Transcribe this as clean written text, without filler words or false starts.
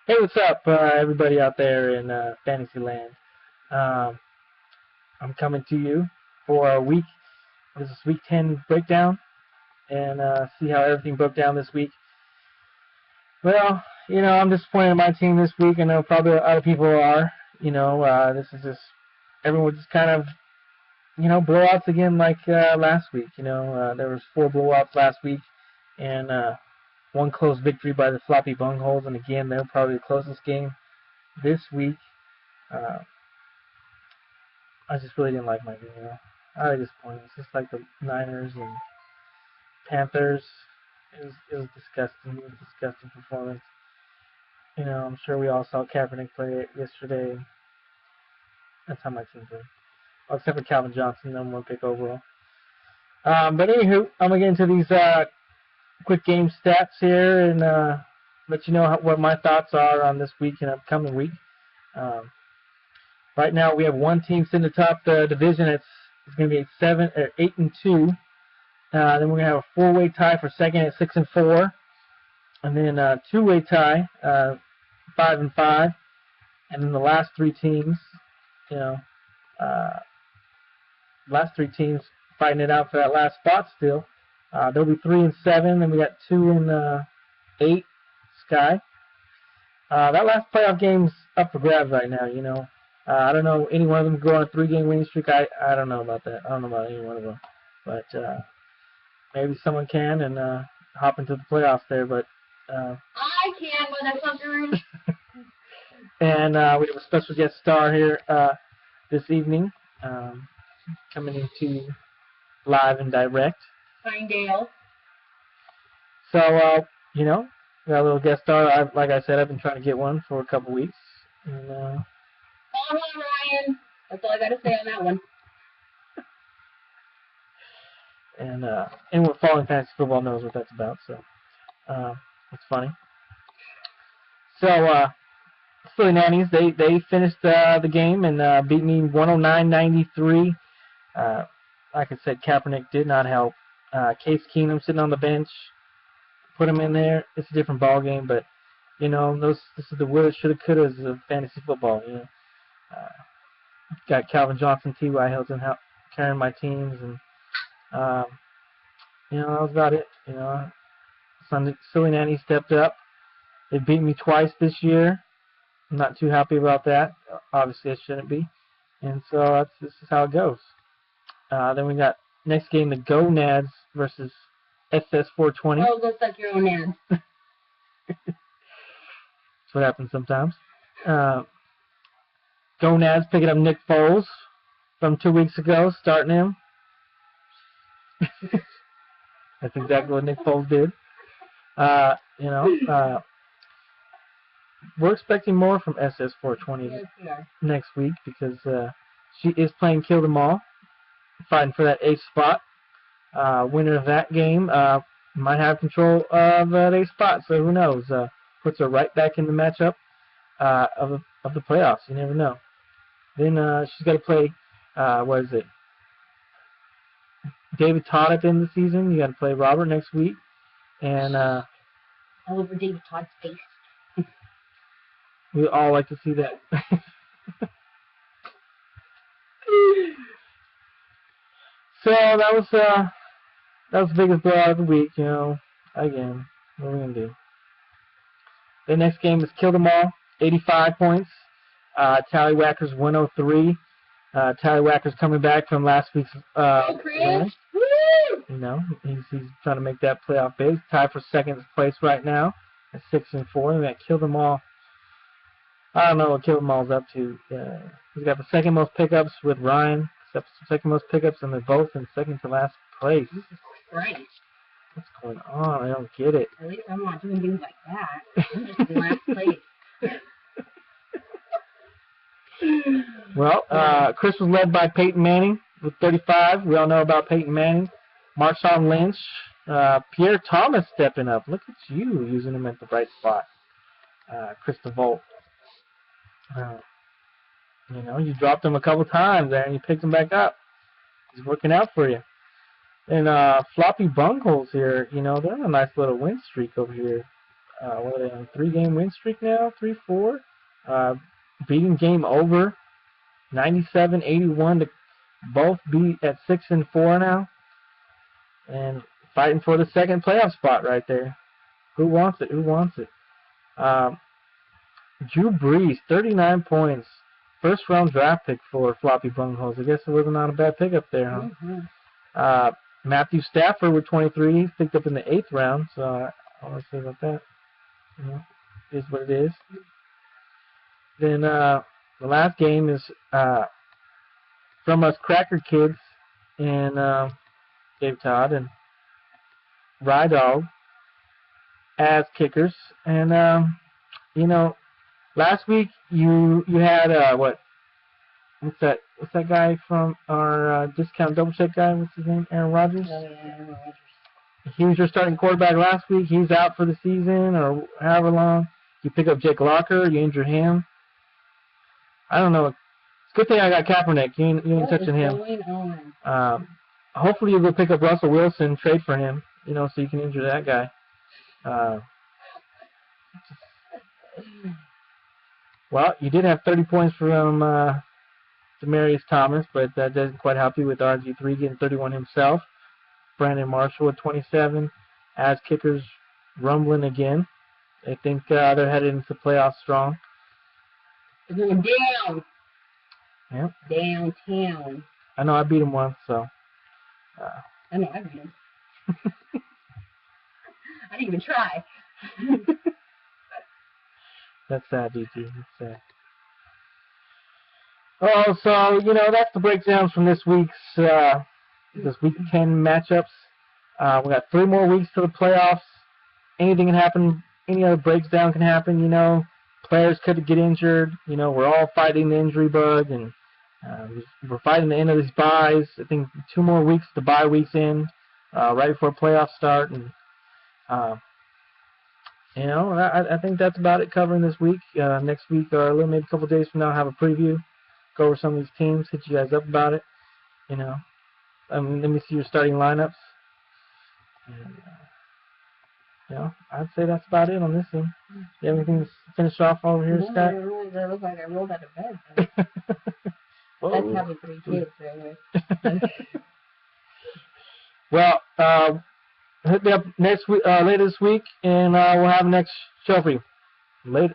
Hey, what's up, everybody out there in Fantasyland? Um, I'm coming to you for a week. This is week 10 breakdown, and see how everything broke down this week. Well, I'm disappointed in my team this week. I know probably other people are. This is just everyone was just kind of blowouts again like last week. There was 4 blowouts last week, and one close victory by the Floppy Bungholes, and again they're probably the closest game this week. Uh, I just really didn't like my game. I was disappointed. It's just like the Niners and Panthers. It was disgusting. It was a disgusting performance. I'm sure we all saw Kaepernick play it yesterday. That's how my team played. Well, except for Calvin Johnson, number 1 pick overall. But anywho, I'm gonna get into these quick game stats here and let you know what my thoughts are on this week and upcoming week. Right now, we have one team sitting atop the division. It's going to be 8-2. Then we're going to have a 4-way tie for second at 6-4, and then a 2-way tie, 5-5, and then the last 3 teams, fighting it out for that last spot still. They'll be 3-7, and we got 2-8. Sky. That last playoff game's up for grabs right now. I don't know any one of them go on a 3-game winning streak. I don't know about that. I don't know about any one of them, but maybe someone can and hop into the playoffs there. But I can when I come through. And we have a special guest star here this evening, coming into live and direct. Pinedale. So we got a little guest star. Like I said, I've been trying to get one for a couple weeks. And, Call him Ryan. That's all I got to say on that one. And anyone following fantasy football knows what that's about. So it's funny. So Philly Nannies, they finished the game and beat me 109-93. Like I said, Kaepernick did not help. Case Keenum sitting on the bench. Put him in there. It's a different ball game, but this is the woulda, shoulda, couldas of fantasy football. Got Calvin Johnson, T.Y. Hilton carrying my teams, and that was about it. Silly Nanny stepped up. They beat me twice this year. I'm not too happy about that. Obviously, I shouldn't be, and so this is how it goes. Then we got next game, the Gonads versus SS420. Oh, looks like your own man. That's what happens sometimes. Gonads picking up Nick Foles from 2 weeks ago, starting him. That's exactly what Nick Foles did. We're expecting more from SS420 next week because she is playing Kill Them All, fighting for that 8th spot. Winner of that game might have control of that 8th spot, so who knows? Puts her right back in the matchup of the playoffs. You never know. Then she's got to play, David Todd at the end of the season. You got to play Robert next week. And all over David Todd's face. We all like to see that. So that was the biggest blowout of the week, Again, what are we gonna do? The next game is Kill Them All, 85 points. Tallywhackers 103. Tallywhackers coming back from last week's win. He's trying to make that playoff big. Tied for second place right now at 6-4. And that Kill Them All. I don't know what Kill Them All's up to. He's got the second most pickups with Ryan. Second most pickups, and they're both in second to last place. Jesus Christ. What's going on? I don't get it. At least I'm not doing things like that. I'm just in last place. Well, Chris was led by Peyton Manning with 35. We all know about Peyton Manning. Marshawn Lynch. Pierre Thomas stepping up. Look at you using him at the right spot. Chris DeVolt. You dropped him a couple times there, and you picked him back up. He's working out for you. And Floppy Bungholes here, they're on a nice little win streak over here. what are they on? 3-game win streak now? 3-4. Beating game over. 97-81 to both be at 6-4 now. And fighting for the second playoff spot right there. Who wants it? Who wants it? Drew Brees, 39 points. First round draft pick for Floppy Bungholes. I guess it wasn't not a bad pickup there, huh? Mm-hmm. Matthew Stafford with 23. He's picked up in the 8th round, so I want to say about that. You know, it is what it is. Then the last game is from us Cracker Kids and Dave Todd and Rye Dog as kickers. And you know, last week you had what's that guy from our discount double check guy? What's his name? Aaron Rodgers. Oh, yeah, Aaron Rodgers. He was your starting quarterback last week. He's out for the season or however long. You pick up Jake Locker. You injure him. I don't know. It's a good thing I got Kaepernick. You ain't touching him. Going on? Hopefully you'll go pick up Russell Wilson, trade for him, so you can injure that guy. Well, you did have 30 points from Demaryius Thomas, but that doesn't quite help you with RG3 getting 31 himself. Brandon Marshall at 27. As kickers rumbling again. I think they're headed into the playoffs strong. They're going down. Yep. Downtown. I know I beat him once, so. I know I beat him. I didn't even try. That's sad, DT. That's sad. Oh, so, that's the breakdowns from this week's Week 10 matchups. We got 3 more weeks to the playoffs. Anything can happen. Any other breakdown can happen, Players could get injured. We're all fighting the injury bug, and we're fighting the end of these buys. I think 2 more weeks, the bye weeks end, right before playoffs start. And, I think that's about it covering this week. Next week, or maybe a couple days from now, I'll have a preview. Go over some of these teams, hit you guys up about it. Let me see your starting lineups. And, I'd say that's about it on this one. You have anything to finish off over here, Scott? That looks like I rolled out of bed. That's having 3 kids right there. Well, hit me up next week, later this week, and we'll have the next show for you. Later.